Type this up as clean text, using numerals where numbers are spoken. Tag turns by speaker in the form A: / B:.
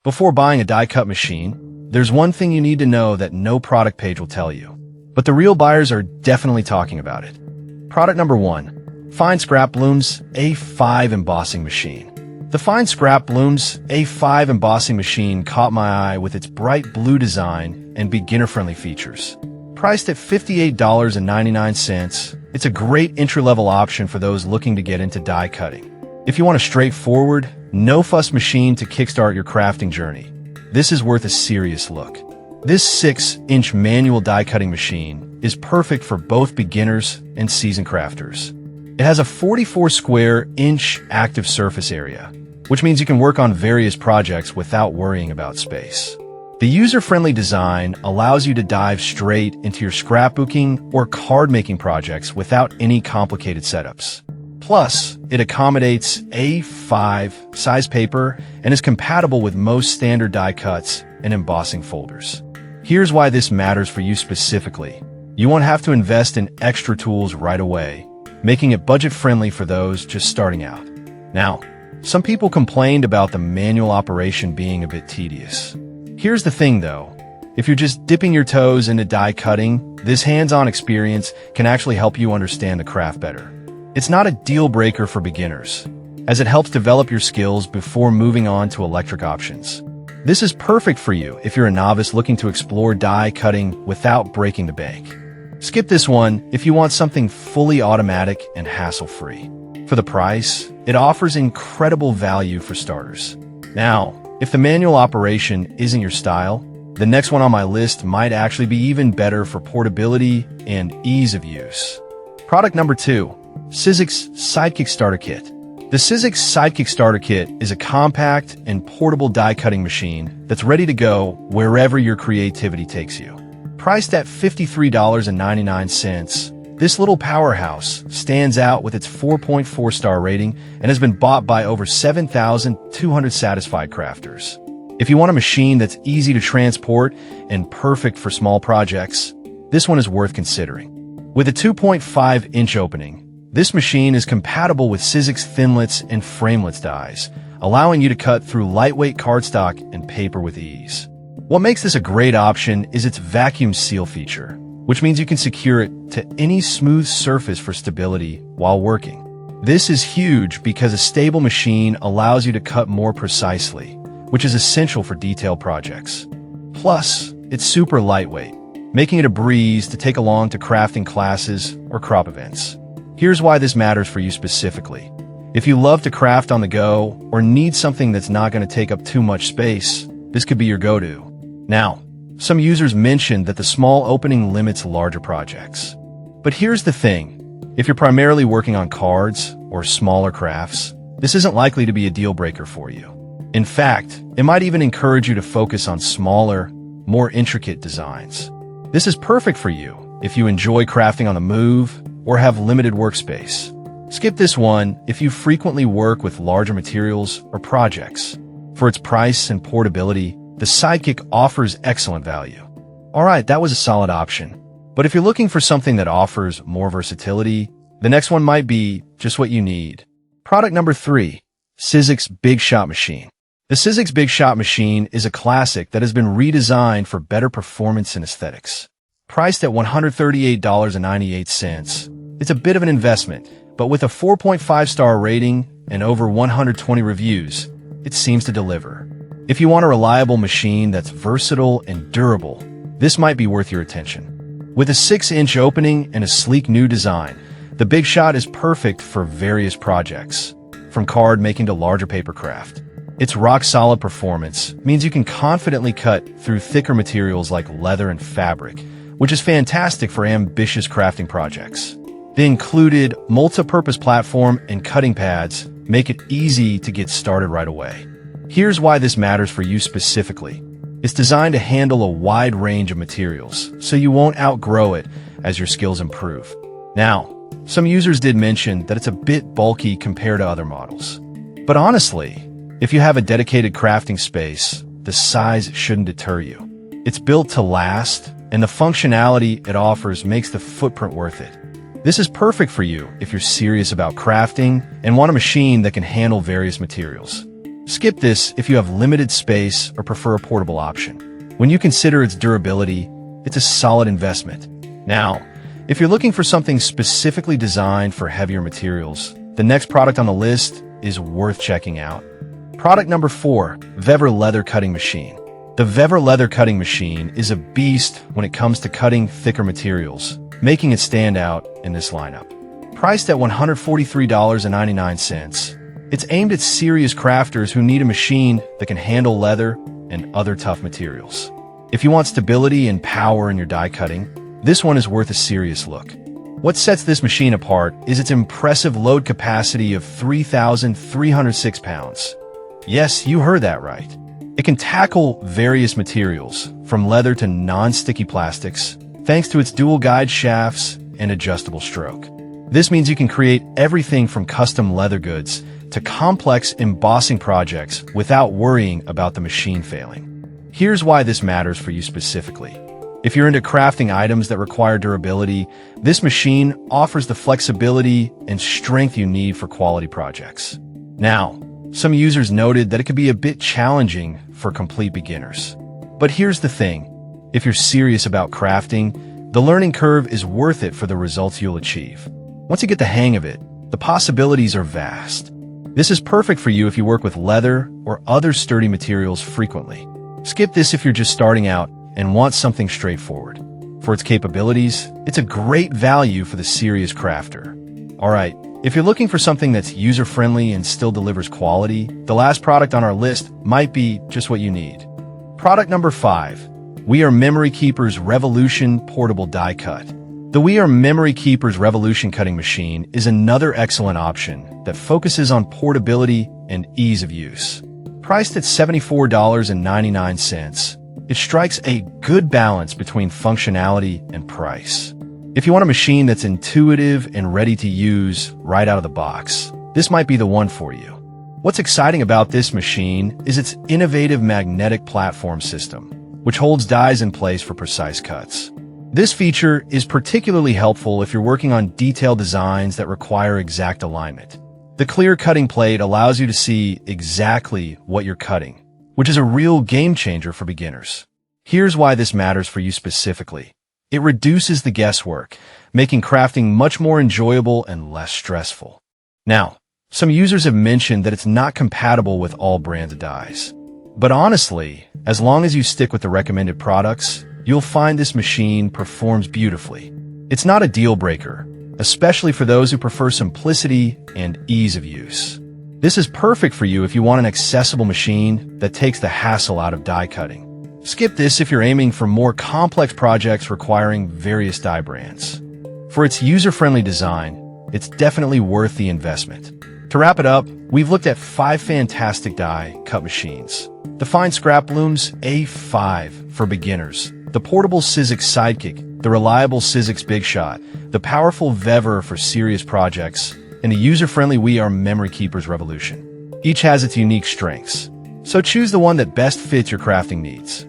A: Before buying a die-cut machine, there's one thing you need to know that no product page will tell you. But the real buyers are definitely talking about it. Product number 1. Fine Scrap Blooms A5 Embossing Machine. The Fine Scrap Blooms A5 Embossing Machine caught my eye with its bright blue design and beginner-friendly features. Priced at $58.99, it's a great entry-level option for those looking to get into die cutting. If you want a straightforward, no-fuss machine to kickstart your crafting journey, this is worth a serious look. This 6-inch manual die-cutting machine is perfect for both beginners and seasoned crafters. It has a 44-square-inch active surface area, which means you can work on various projects without worrying about space. The user-friendly design allows you to dive straight into your scrapbooking or card-making projects without any complicated setups. Plus, it accommodates A5 size paper and is compatible with most standard die cuts and embossing folders. Here's why this matters for you specifically. You won't have to invest in extra tools right away, making it budget-friendly for those just starting out. Now, some people complained about the manual operation being a bit tedious. Here's the thing though, if you're just dipping your toes into die cutting, this hands-on experience can actually help you understand the craft better. It's not a deal breaker for beginners, as it helps develop your skills before moving on to electric options. This is perfect for you if you're a novice looking to explore die cutting without breaking the bank. Skip this one if you want something fully automatic and hassle-free. For the price, it offers incredible value for starters. Now, if the manual operation isn't your style, the next one on my list might actually be even better for portability and ease of use. Product number 2. Sizzix Sidekick Starter Kit. The Sizzix Sidekick Starter Kit is a compact and portable die-cutting machine that's ready to go wherever your creativity takes you. Priced at $53.99, this little powerhouse stands out with its 4.4-star rating and has been bought by over 7,200 satisfied crafters. If you want a machine that's easy to transport and perfect for small projects, this one is worth considering. With a 2.5-inch opening, this machine is compatible with Sizzix Thinlits and Framelits dies, allowing you to cut through lightweight cardstock and paper with ease. What makes this a great option is its vacuum seal feature, which means you can secure it to any smooth surface for stability while working. This is huge because a stable machine allows you to cut more precisely, which is essential for detailed projects. Plus, it's super lightweight, making it a breeze to take along to crafting classes or crop events. Here's why this matters for you specifically. If you love to craft on the go or need something that's not going to take up too much space, this could be your go-to. Now, some users mentioned that the small opening limits larger projects. But here's the thing. If you're primarily working on cards or smaller crafts, this isn't likely to be a deal breaker for you. In fact, it might even encourage you to focus on smaller, more intricate designs. This is perfect for you if you enjoy crafting on the move or have limited workspace. Skip this one if you frequently work with larger materials or projects. For its price and portability, the Sidekick offers excellent value. Alright, that was a solid option. But if you're looking for something that offers more versatility, the next one might be just what you need. Product number 3. Sizzix Big Shot Machine. The Sizzix Big Shot Machine is a classic that has been redesigned for better performance and aesthetics. Priced at $138.98, it's a bit of an investment, but with a 4.5-star rating and over 120 reviews, it seems to deliver. If you want a reliable machine that's versatile and durable, this might be worth your attention. With a 6-inch opening and a sleek new design, the Big Shot is perfect for various projects, from card making to larger paper craft. Its rock-solid performance means you can confidently cut through thicker materials like leather and fabric, which is fantastic for ambitious crafting projects. The included multi-purpose platform and cutting pads make it easy to get started right away. Here's why this matters for you specifically. It's designed to handle a wide range of materials, so you won't outgrow it as your skills improve. Now, some users did mention that it's a bit bulky compared to other models. But honestly, if you have a dedicated crafting space, the size shouldn't deter you. It's built to last, and the functionality it offers makes the footprint worth it. This is perfect for you if you're serious about crafting and want a machine that can handle various materials. Skip this if you have limited space or prefer a portable option. When you consider its durability, it's a solid investment. Now, if you're looking for something specifically designed for heavier materials, the next product on the list is worth checking out. Product number 4, Vever Leather Cutting Machine. The Vever Leather Cutting Machine is a beast when it comes to cutting thicker materials, making it stand out in this lineup. Priced at $143.99, it's aimed at serious crafters who need a machine that can handle leather and other tough materials. If you want stability and power in your die cutting, this one is worth a serious look. What sets this machine apart is its impressive load capacity of 3,306 pounds. Yes, you heard that right. It can tackle various materials, from leather to non-sticky plastics, thanks to its dual guide shafts and adjustable stroke. This means you can create everything from custom leather goods to complex embossing projects without worrying about the machine failing. Here's why this matters for you specifically. If you're into crafting items that require durability, this machine offers the flexibility and strength you need for quality projects. Now, some users noted that it could be a bit challenging for complete beginners. But here's the thing. If you're serious about crafting, the learning curve is worth it for the results you'll achieve. Once you get the hang of it, the possibilities are vast. This is perfect for you if you work with leather or other sturdy materials frequently. Skip this if you're just starting out and want something straightforward. For its capabilities, it's a great value for the serious crafter. Alright, if you're looking for something that's user-friendly and still delivers quality, the last product on our list might be just what you need. Product number 5. We Are Memory Keeper's Revolution Portable Die Cut. The We Are Memory Keeper's Revolution Cutting Machine is another excellent option that focuses on portability and ease of use. Priced at $74.99, it strikes a good balance between functionality and price. If you want a machine that's intuitive and ready to use right out of the box, this might be the one for you. What's exciting about this machine is its innovative magnetic platform system, which holds dies in place for precise cuts. This feature is particularly helpful if you're working on detailed designs that require exact alignment. The clear cutting plate allows you to see exactly what you're cutting, which is a real game changer for beginners. Here's why this matters for you specifically. It reduces the guesswork, making crafting much more enjoyable and less stressful. Now, some users have mentioned that it's not compatible with all brands of dies. But honestly, as long as you stick with the recommended products, you'll find this machine performs beautifully. It's not a deal breaker, especially for those who prefer simplicity and ease of use. This is perfect for you if you want an accessible machine that takes the hassle out of die cutting. Skip this if you're aiming for more complex projects requiring various die brands. For its user-friendly design, it's definitely worth the investment. To wrap it up, we've looked at 5 fantastic die cut machines. The fine Scraploom's A5 for beginners, the portable Sizzix Sidekick, the reliable Sizzix Big Shot, the powerful Vever for serious projects, and the user-friendly We Are Memory Keeper's Revolution. Each has its unique strengths, so choose the one that best fits your crafting needs.